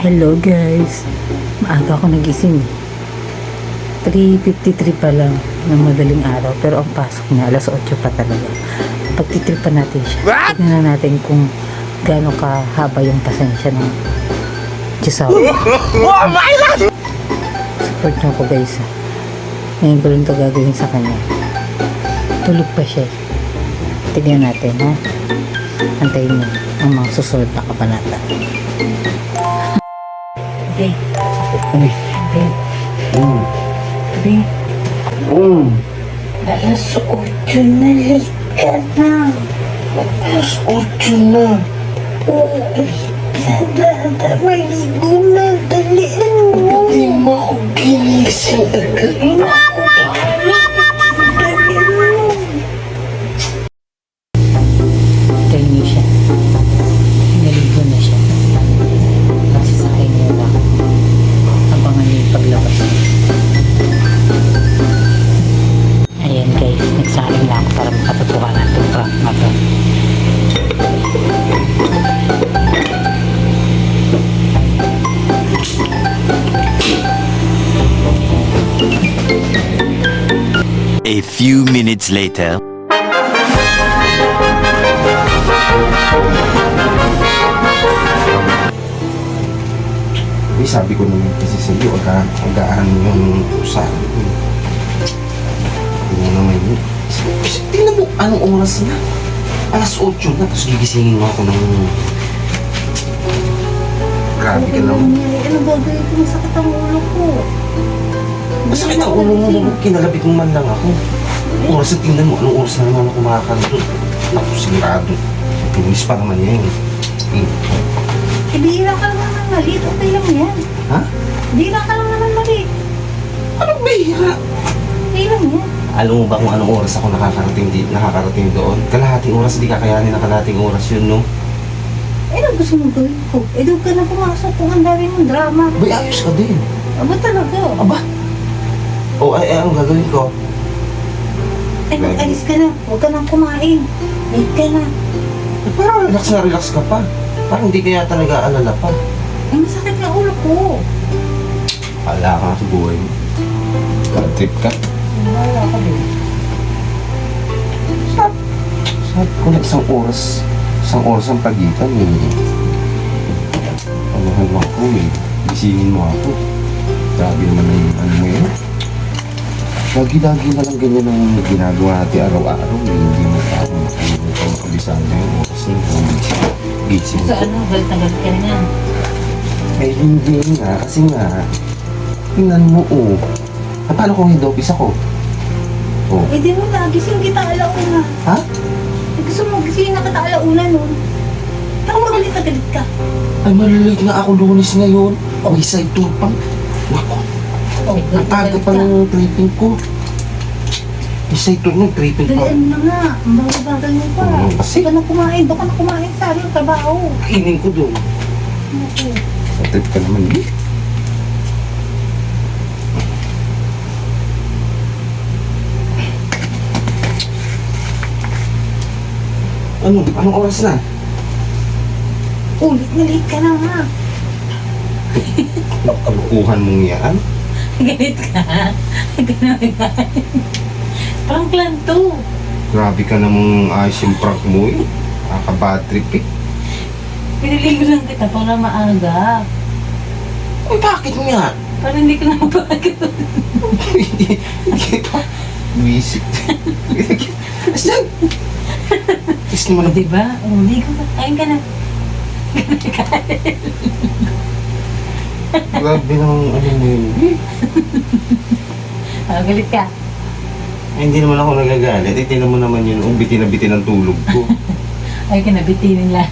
Hello guys, maaga ako nagising. 3:53 pa lang ng madaling araw, pero ang pasok niya alas 8 pa talaga. Pagtitripan natin siya. Tignan na natin kung gaano kahaba yung pasensya ng Chisaw. Oh my God! Support niyo ako guys. Ngayon ko lang ito gagawin sa kanya. Tulog pa siya. Tignan natin ha. Antayin niyo ang mga susunod na kabanata. Okay. Uy. Okay. Okay. Alas 8 na, late ka na. Alas 8 na. Oo, sada, maligo na, dalian mo. Hindi mo ako ginising agad. Dalian mo. Kaya niyo siya. Naligo na siya. Kasi sa akin niya lang. Abangan niyo yung paglabas niya. Ayan guys, nagsaing lang ako para makatutukan natin ito na to. A few minutes later. Sabi ko naman kasi sa iyo, agaan yung usahan ko. Tingnan naman yun. Tingnan mo, anong oras na? Alas 8 na, tapos gigisingin mo ako ng... Grabe ka naman. Ano gagawin ko? Masakit ang ulo ko. Masakit ang ulo mo, kinalabit mo man lang ako. Oras na tingnan mo, anong oras na naman ako makakanto. Naku, sigurado. Tulis pa naman yan. Bihira ka lang naman maliit. Okay lang yan. Ha? Bihira ka lang naman maliit. Anong bihira? Okay lang yan. Alam mo ba kung anong oras ako nakakarating doon? Kalahating oras, hindi kakayanin na kalahating oras yun, no? Eh, ano gusto mong gawin ko? Eh, doon ka na pumasok kung ang dami mong drama. Bay, ayos ka din. Aba talaga. Aba? O, anong gagawin ko? Eh, mag-alis ka na. Huwag ka nang kumain. Late ka na. Parang relax ka pa. Parang hindi kaya talaga alala pa. Eh, masakit na ulo ko. Wala ka sa buhay mo. Trip ka. Wala ka din. Sabi ko na isang oras ang pagitan eh. Anuhan mo ako eh. Gisingin mo ako. Grabe naman yung ano mo yun. Lagi-lagi na lang ganyan ang ginagawa natin araw-araw. Hindi mo pa ako makabisahan na yung oras na gising So, ko. ano? Galit na galit ka na. Eh hindi nga. Kasi nga, tingnan mo oh. Paano kung hindi office ako? Oh. Eh, di mo na. Gising kita alauna. Ha? Eh, gusto mo gising na kita alauna nun. Ako magalit na galit ka. Ay, malilate nga ako Lunes ngayon. May side tour pa. Naku, Oh, ang aga pa ng tripping ko. May side tour ng tripping pa. Dalian mo na nga. Ang bagal mo pa. Kasi, Doon ka na kumain. Doon ka na kumain sa amin. Trabaho. kainin ko doon. Naku. Sa trip ka naman eh. Anong oras na? Ulit na late ka na nga. Kalukuhan mong yan? Galit ka. Prank lang to. Grabe ka namang ayos yung prank mo eh. Nakaka-bad trip eh. Piniligo lang kita para maaga. Uy, bakit nga? Para hindi ka na mapagod. Hindi pa. Wisit. Asan? Kiss naman ang... Diba? O, ligo ka. Kain ka na. Grabe namang ano mo yun. Galit ka. Ay, hindi naman ako nagagalit. Eh, tinan mo naman yun. Bitin na bitin ang tulog ko. Ay, kinabitinin lang.